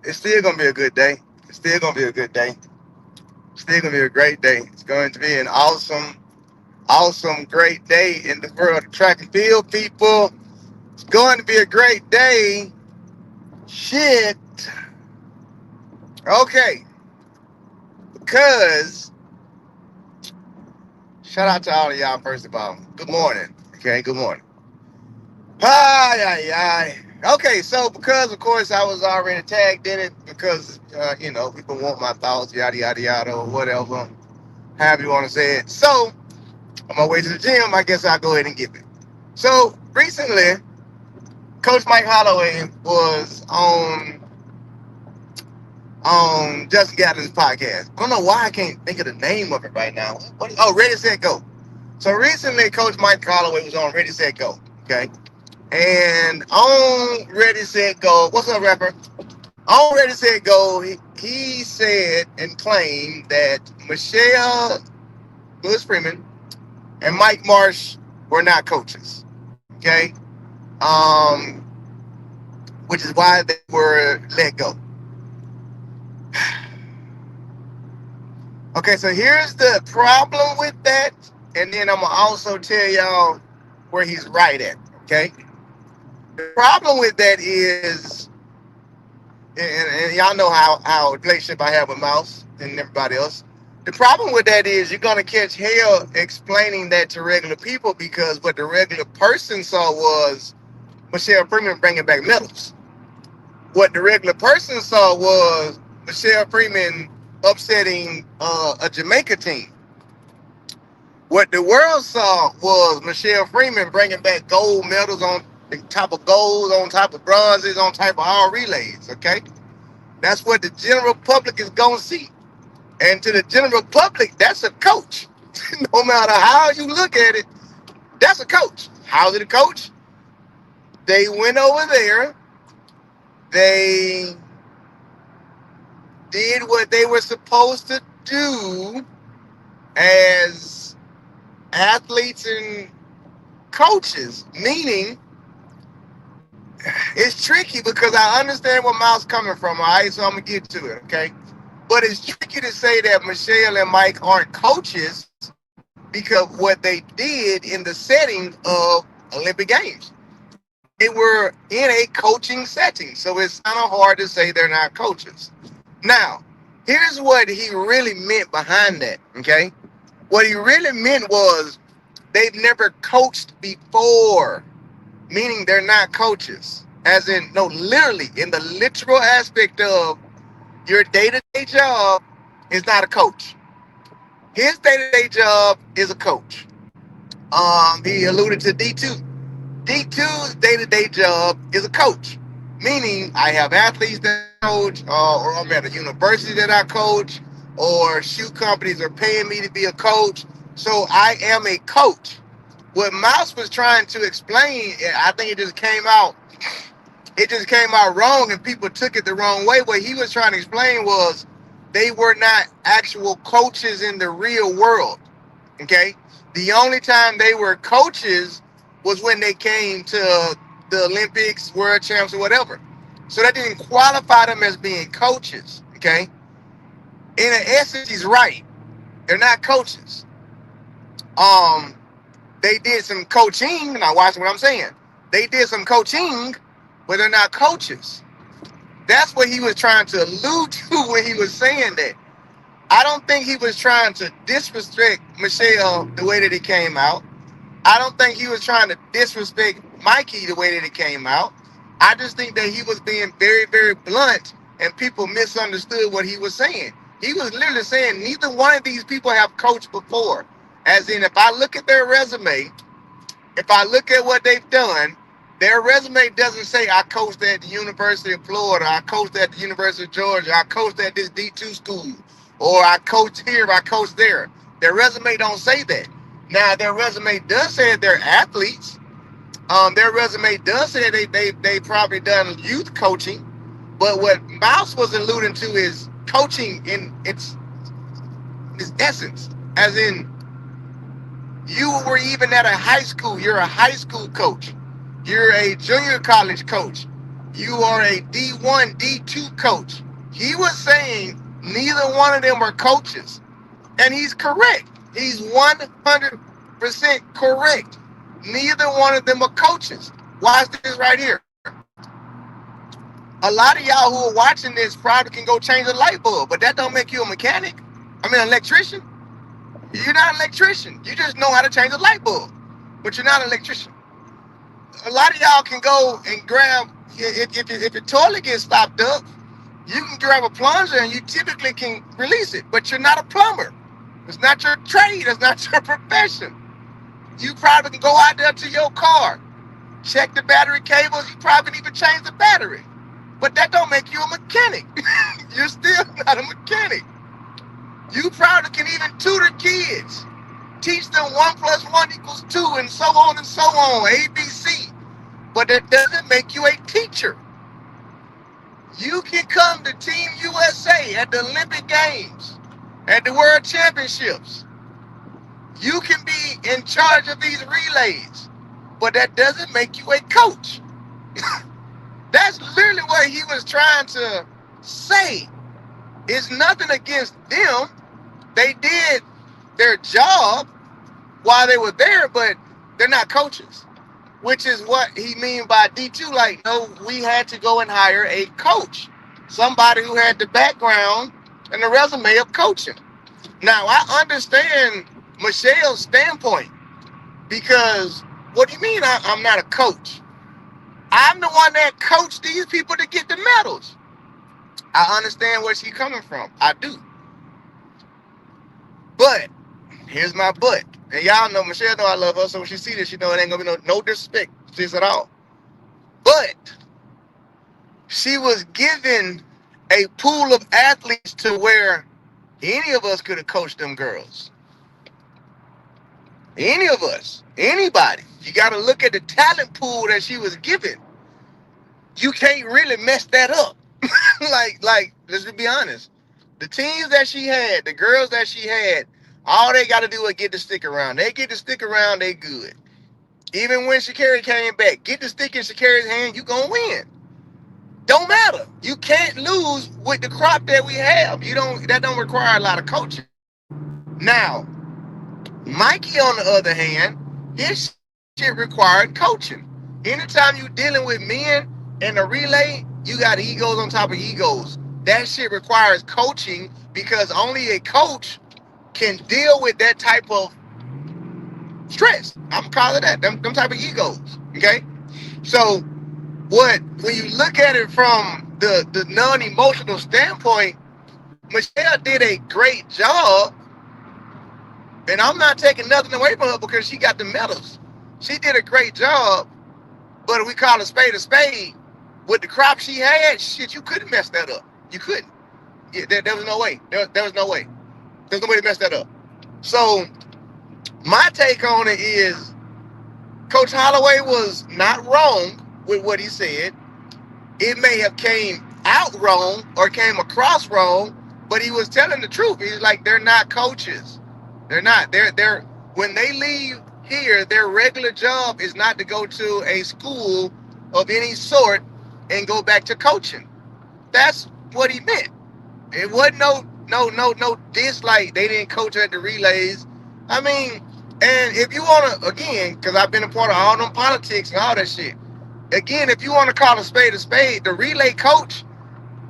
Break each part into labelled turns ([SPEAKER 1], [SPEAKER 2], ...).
[SPEAKER 1] It's still gonna be a good day. It's still gonna be a good day. It's still gonna be a great day. It's going to be an awesome, great day in the world of track and field, people. It's going to be a great day. Shit. Okay. Because shout out to all of y'all first of all. Good morning. Okay, good morning. Hi, hi, hi. Okay, so because of course I was already tagged in it because people want my thoughts, yada yada yada, or whatever, however you want to say it. So on my way to the gym, I guess I'll go ahead and give it. So recently, Coach Mike Holloway was on Justin Gatlin's podcast. I don't know why I can't think of the name of it right now. Ready Set Go. So recently, Coach Mike Holloway was on Ready Set Go. Okay. And on Ready Set Go, what's up, rapper? On Ready Set Go, he said and claimed that Mechelle, Lewis Freeman, and Mike Marsh were not coaches. Okay, um, which is why they were let go. Okay, so here's the problem with that, and then I'm gonna also tell y'all where he's right at. Okay, the problem with that is, and y'all know how relationship I have with Mouse and everybody else. The problem with that is you're gonna catch hell explaining that to regular people because what the regular person saw was Mechelle Freeman bringing back medals. What the regular person saw was Mechelle Freeman upsetting a Jamaica team. What the world saw was Mechelle Freeman bringing back gold medals on top of golds, on top of bronzes, on top of all relays. Okay. That's what the general public is going to see. And to the general public, that's a coach. No matter how you look at it, that's a coach. How's it a coach? They went over there. They did what they were supposed to do as athletes and coaches. Meaning, it's tricky because I understand where Miles coming from. All right, so I'm going to get to it, okay? But it's tricky to say that Mechelle and Mike aren't coaches because what they did in the setting of Olympic Games. They were in a coaching setting, so it's kind of hard to say they're not coaches. Now, here's what he really meant behind that, okay? What he really meant was they've never coached before, meaning they're not coaches. As in, no, literally, in the literal aspect of your day-to-day job is not a coach. His day-to-day job is a coach. He alluded to D2. D2's day-to-day job is a coach, meaning I have athletes that I coach, or I'm at a university that I coach, or shoe companies are paying me to be a coach. So I am a coach. What Mouse was trying to explain, I think it just came out. It just came out wrong, and people took it the wrong way. What he was trying to explain was they were not actual coaches in the real world. Okay, the only time they were coaches was when they came to the Olympics, World Champs, or whatever. So that didn't qualify them as being coaches. Okay, in essence, he's right. They're not coaches. Um, they did some coaching. Now, watch what I'm saying. They did some coaching, but they're not coaches. That's what he was trying to allude to when he was saying that. I don't think he was trying to disrespect Mechelle the way that it came out. I don't think he was trying to disrespect Mikey the way that it came out. I just think that he was being very, very blunt and people misunderstood what he was saying. He was literally saying neither one of these people have coached before. As in, if I look at their resume, if I look at what they've done, their resume doesn't say I coached at the University of Florida, I coached at the University of Georgia, I coached at this D2 school, or I coached here, I coached there. Their resume don't say that. Now, their resume does say that they're athletes. Their resume does say they probably done youth coaching, but what Mouse was alluding to is coaching in its essence, as in You were even at a high school. You're a high school coach. You're a junior college coach. You are a D1, D2 coach. He was saying neither one of them are coaches. And he's correct. He's 100% correct. Neither one of them are coaches. Watch this right here. A lot of y'all who are watching this probably can go change a light bulb, but that don't make you a mechanic. I mean, an electrician. You're not an electrician. You just know how to change a light bulb, but you're not an electrician. A lot of y'all can go and grab, if your toilet gets stopped up, you can grab a plunger and you typically can release it, but you're not a plumber. It's not your trade. It's not your profession. You probably can go out there to your car, check the battery cables. You probably can even change the battery, but that don't make you a mechanic. You're still not a mechanic. You probably can even tutor kids, teach them 1 + 1 = 2, and so on and so on, ABC. But that doesn't make you a teacher. You can come to Team USA at the Olympic Games, at the World Championships. You can be in charge of these relays, but that doesn't make you a coach. That's literally what he was trying to say. It's nothing against them. They did their job while they were there, but they're not coaches, which is what he mean by D2. Like, no, we had to go and hire a coach, somebody who had the background and the resume of coaching. Now, I understand Mechelle's standpoint, because what do you mean I'm not a coach? I'm the one that coached these people to get the medals. I understand where she's coming from. I do. But here's my but. And y'all know Mechelle know I love her, so when she see this, she know it ain't gonna be no disrespect to this at all. But she was given a pool of athletes to where any of us could have coached them girls. Any of us, anybody. You got to look at the talent pool that she was given. You can't really mess that up. like, let's be honest. The teams that she had, the girls that she had, all they got to do is get the stick around. They get the stick around, they good. Even when Sha'Carri came back, get the stick in Sha'Carri's hand, you gonna win. Don't matter. You can't lose with the crop that we have. That don't require a lot of coaching. Now, Mikey, on the other hand, his shit required coaching. Anytime you dealing with men in a relay, you got egos on top of egos. That shit requires coaching, because only a coach can deal with that type of stress. I'm calling that them type of egos. Okay, so when you look at it from the non-emotional standpoint, Mechelle did a great job, and I'm not taking nothing away from her because she got the medals. She did a great job, but if we call a spade, with the crop she had, shit, you couldn't mess that up. You couldn't. Yeah, there was no way. There was no way. There's no way to mess that up. So my take on it is, Coach Holloway was not wrong with what he said. It may have came out wrong or came across wrong, but he was telling the truth. He's like, they're not coaches. They're not. They're when they leave here, their regular job is not to go to a school of any sort and go back to coaching. That's what he meant. It wasn't no dislike. They didn't coach at the relays. I mean, and if you want to, again, because I've been a part of all them politics and all that shit. Again, if you want to call a spade, the relay coach,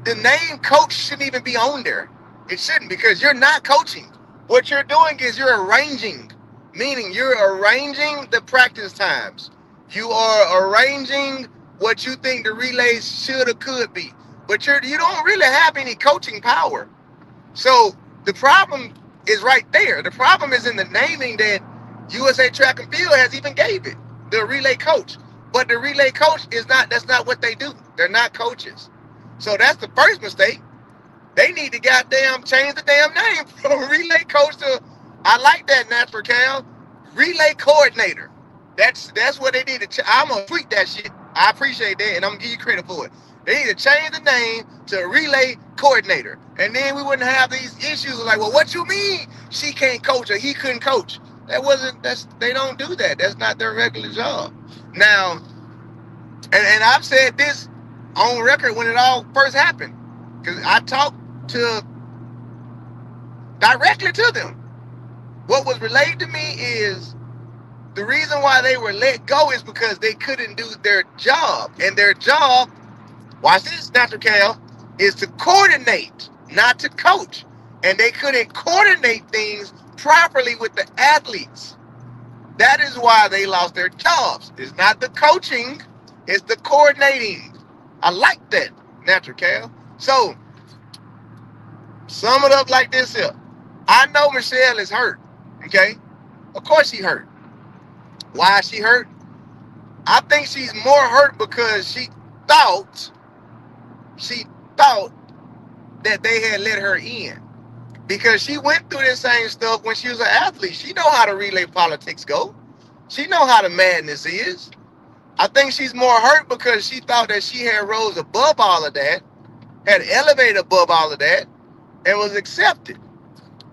[SPEAKER 1] the name coach shouldn't even be on there. It shouldn't, because you're not coaching. What you're doing is you're arranging, meaning you're arranging the practice times. You are arranging what you think the relays should or could be. But you don't really have any coaching power. So the problem is right there. The problem is in the naming that USA Track and Field has even gave it, the relay coach. But the relay coach that's not what they do. They're not coaches. So that's the first mistake. They need to goddamn change the damn name from relay coach to, I like that, Natural Cal, relay coordinator. That's what they need to I'm going to tweet that shit. I appreciate that, and I'm going to give you credit for it. They need to change the name to relay coordinator. And then we wouldn't have these issues like, well, what you mean she can't coach or he couldn't coach? They don't do that. That's not their regular job. Now, and I've said this on record when it all first happened, because I talked to directly to them. What was relayed to me is the reason why they were let go is because they couldn't do their job, and their job, watch this, Dr. Cal, is to coordinate, not to coach, and they couldn't coordinate things properly with the athletes. That is why they lost their jobs. It's not the coaching, it's the coordinating. I like that, Natural Cal. So, sum it up like this here. I know Mechelle is hurt, okay? Of course she hurt. Why is she hurt? I think she's more hurt because thought, she thought that they had let her in. Because she went through this same stuff when she was an athlete. She know how the relay politics go. She know how the madness is. I think she's more hurt because she thought that she had rose above all of that, had elevated above all of that, and was accepted.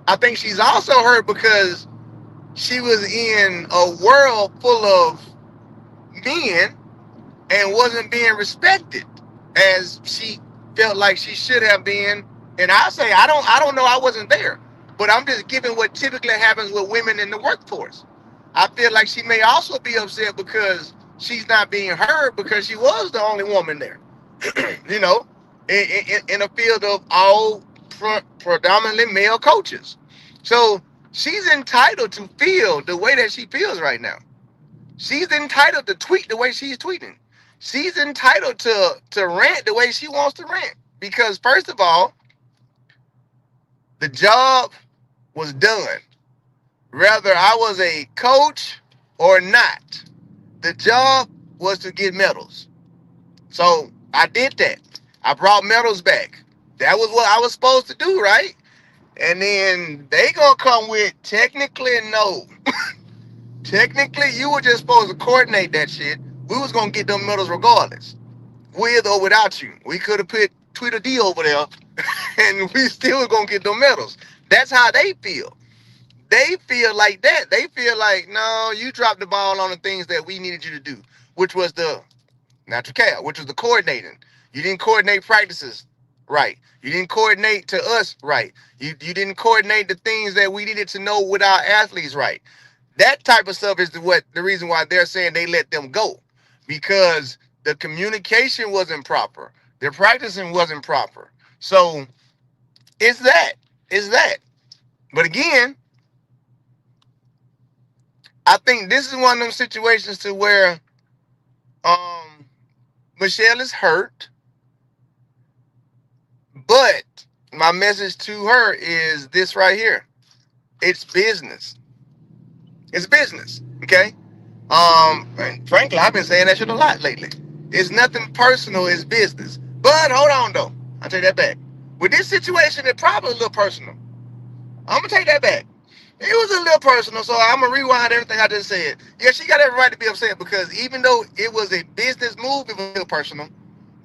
[SPEAKER 1] I think she's also hurt because she was in a world full of men and wasn't being respected as she felt like she should have been. And I say I don't know, I wasn't there, but I'm just giving what typically happens with women in the workforce. I feel like she may also be upset because she's not being heard because she was the only woman there. you know, in a field of all predominantly male coaches. So she's entitled to feel the way that she feels right now. She's entitled to tweet the way she's tweeting. She's entitled to rant the way she wants to rant. Because first of all, the job was done. Whether I was a coach or not, the job was to get medals. So I did that. I brought medals back. That was what I was supposed to do, right? And then they gonna come with technically no. Technically, you were just supposed to coordinate that shit. We was gonna get them medals regardless, with or without you. We could have put Twitter D over there, and we still was gonna get them medals. That's how they feel. They feel like that. They feel like, no, you dropped the ball on the things that we needed you to do, which was the natural care, which was the coordinating. You didn't coordinate practices right. You didn't coordinate to us right. You didn't coordinate the things that we needed to know with our athletes right. That type of stuff is the reason why they're saying they let them go, because the communication wasn't proper. Their practicing wasn't proper. So it's that. It's that. But again, I think this is one of them situations to where Mechelle is hurt, but my message to her is this right here. It's business. It's business. Okay? And frankly, I've been saying that shit a lot lately. It's nothing personal, it's business. But hold on though. I'll take that back. With this situation, it's probably a little personal. I'm gonna take that back. It was a little personal, so I'm gonna rewind everything I just said. Yeah, she got every right to be upset because even though it was a business move, it was still personal.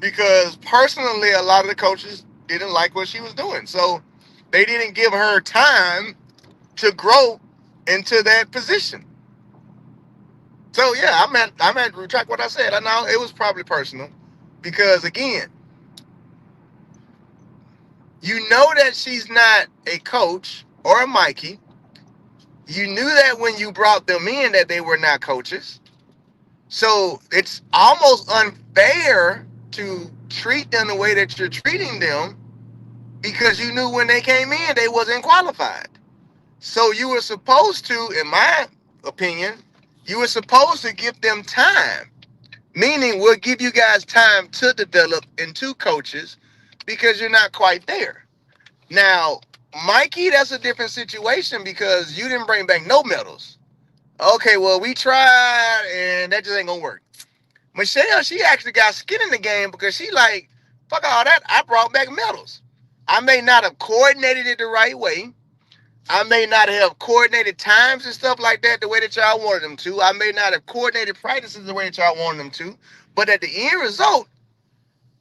[SPEAKER 1] Because personally, a lot of the coaches didn't like what she was doing. So they didn't give her time to grow into that position. So yeah, I'm at retract what I said. I know it was probably personal. Because again, you know that she's not a coach or a Mikey. You knew that when you brought them in that they were not coaches. So it's almost unfair to treat them the way that you're treating them because you knew when they came in they wasn't qualified. So you were supposed to, in my opinion, you were supposed to give them time. Meaning we'll give you guys time to develop into coaches because you're not quite there. Now, Mikey, that's a different situation because you didn't bring back no medals. Okay, well, we tried and that just ain't gonna work. Mechelle, she actually got skin in the game because she like, fuck all that. I brought back medals. I may not have coordinated it the right way. I may not have coordinated times and stuff like that the way that y'all wanted them to. I may not have coordinated practices the way that y'all wanted them to. But at the end result,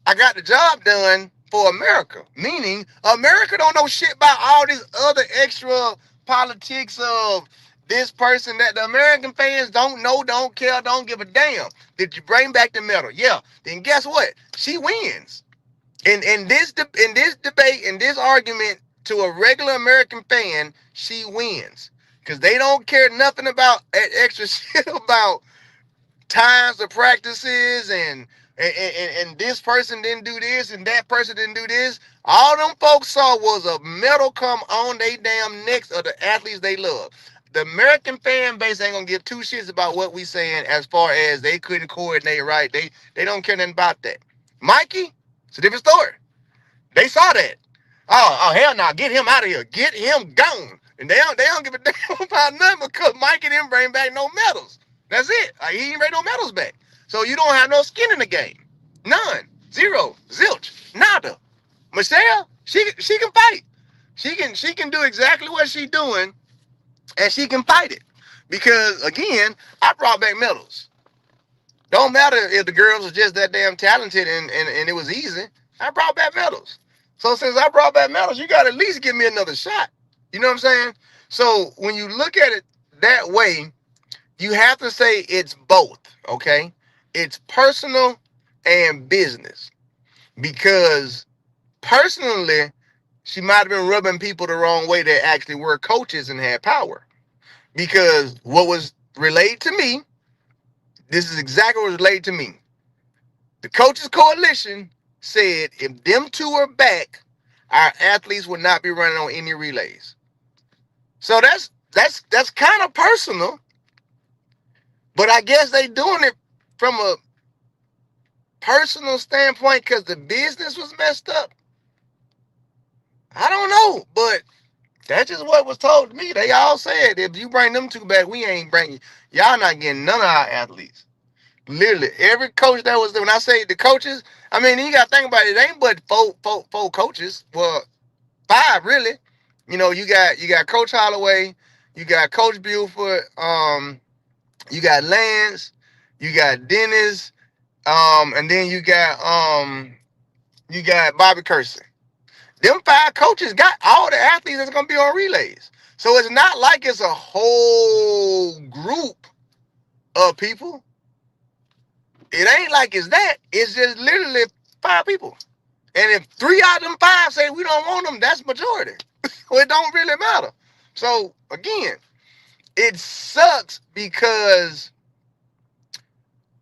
[SPEAKER 1] I got the job done for America. Meaning, America don't know shit about all this other extra politics of this person that the American fans don't know, don't care, don't give a damn. Did you bring back the medal? Yeah. Then guess what? She wins. In this debate, in this argument, to a regular American fan, she wins because they don't care nothing about extra shit about times of practices and this person didn't do this and that person didn't do this. All them folks saw was a medal come on they damn necks of the athletes they love. The American fan base ain't gonna give two shits about what we saying as far as they couldn't coordinate right. They don't care nothing about that. Mikey, it's a different story. They saw that. Oh hell no, get him out of here. Get him gone. And they don't give a damn about nothing because Mikey didn't bring back no medals. That's it. Like, he didn't bring no medals back. So you don't have no skin in the game. None. Zero. Zilch. Nada. Michelle, she can fight. She can do exactly what she's doing and she can fight it. Because again, I brought back medals. Don't matter if the girls are just that damn talented and it was easy. I brought back medals. So since I brought back medals, you got to at least give me another shot. You know what I'm saying? So when you look at it that way, you have to say it's both, okay? It's personal and business. Because personally, she might have been rubbing people the wrong way that actually were coaches and had power. Because what was relayed to me, this is exactly what was relayed to me. The Coaches Coalition said if them two are back, our athletes would not be running on any relays. So that's kind of personal, but I guess they doing it from a personal standpoint because the business was messed up. I don't know, but that's just what was told to me. They all said if you bring them two back, we ain't bringing y'all not getting none of our athletes. Literally, every coach that was there. When I say the coaches, I mean you got to think about it. It ain't but four coaches. Well, five really. You know, you got Coach Holloway, you got Coach Buford, you got Lance, you got Dennis, and then you got Bobby Curson. Them five coaches got all the athletes that's gonna be on relays. So it's not like it's a whole group of people. It ain't like it's that. It's just literally five people. And if three out of them five say we don't want them, that's majority. So it don't really matter. So again, it sucks because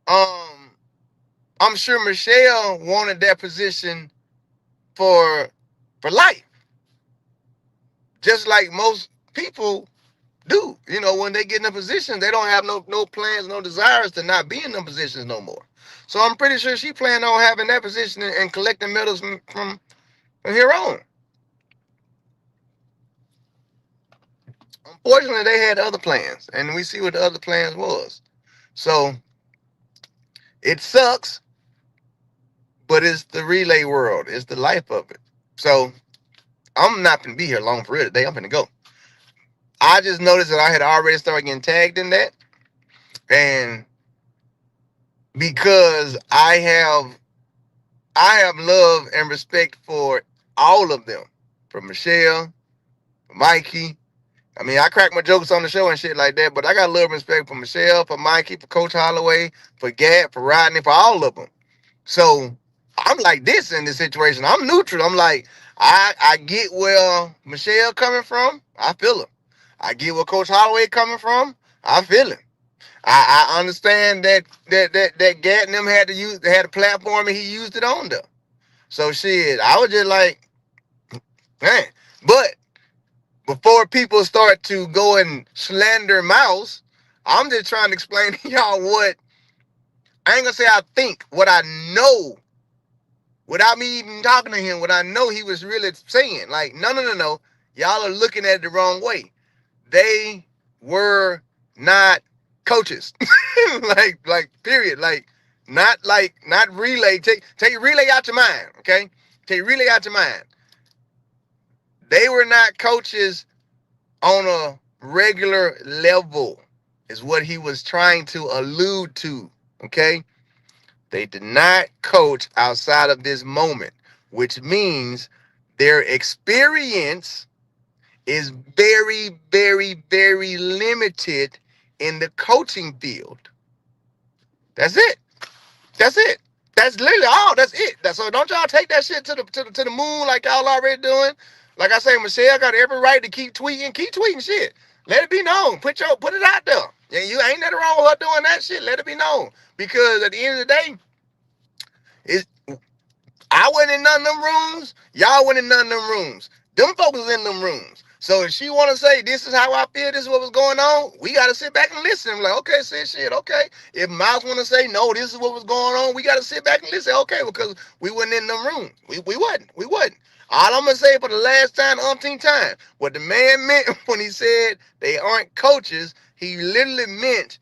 [SPEAKER 1] I'm sure Mechelle wanted that position for life. Just like most people do. You know, when they get in a position, they don't have no plans, no desires to not be in them positions no more. So I'm pretty sure she planned on having that position and collecting medals from here on. Unfortunately, they had other plans, and we see what the other plans was. So it sucks, but it's the relay world. It's the life of it. So I'm not going to be here long for real today. I'm going to go. I just noticed that I had already started getting tagged in that. And because I have love and respect for all of them. For Mechelle, for Mikey. I mean, I crack my jokes on the show and shit like that, but I got love and respect for Mechelle, for Mikey, for Coach Holloway, for Gad, for Rodney, for all of them. So I'm like this in this situation. I'm neutral. I'm like, I get where Mechelle coming from. I feel him. I get where Coach Holloway coming from. I feel him. I understand that Gad and them had a platform and he used it on them. So shit, I was just like, man. But before people start to go and slander Mouse, I'm just trying to explain to y'all what I ain't gonna say I think, what I know. Without me even talking to him, what I know he was really saying. Like, no. Y'all are looking at it the wrong way. They were not coaches. like period. Not relay. Take relay out your mind, okay? Take relay out your mind. They were not coaches on a regular level, is what he was trying to allude to, okay? They did not coach outside of this moment, which means their experience is very, very, very limited in the coaching field. That's it. That's it. That's literally all. That's it. So don't y'all take that shit to the moon like y'all already doing. Like I say, Mechelle got every right to keep tweeting. Keep tweeting shit. Let it be known. Put it out there. And you ain't nothing wrong with her doing that shit. Let it be known. Because at the end of the day, it's I wasn't in none of them rooms. Y'all wasn't in none of them rooms. Them folks was in them rooms. So if she want to say, this is how I feel, this is what was going on, we got to sit back and listen. I'm like, okay, sis, shit, okay. If Miles want to say, no, this is what was going on, we got to sit back and listen. Okay, because we wasn't in them rooms. We wasn't. We wasn't. All I'm going to say for the last time, umpteen time, what the man meant when he said they aren't coaches, he literally meant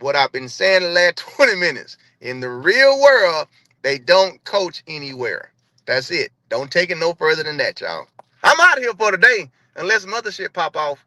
[SPEAKER 1] what I've been saying the last 20 minutes. In the real world, they don't coach anywhere. That's it. Don't take it no further than that, y'all. I'm out of here for today, unless some other shit pop off.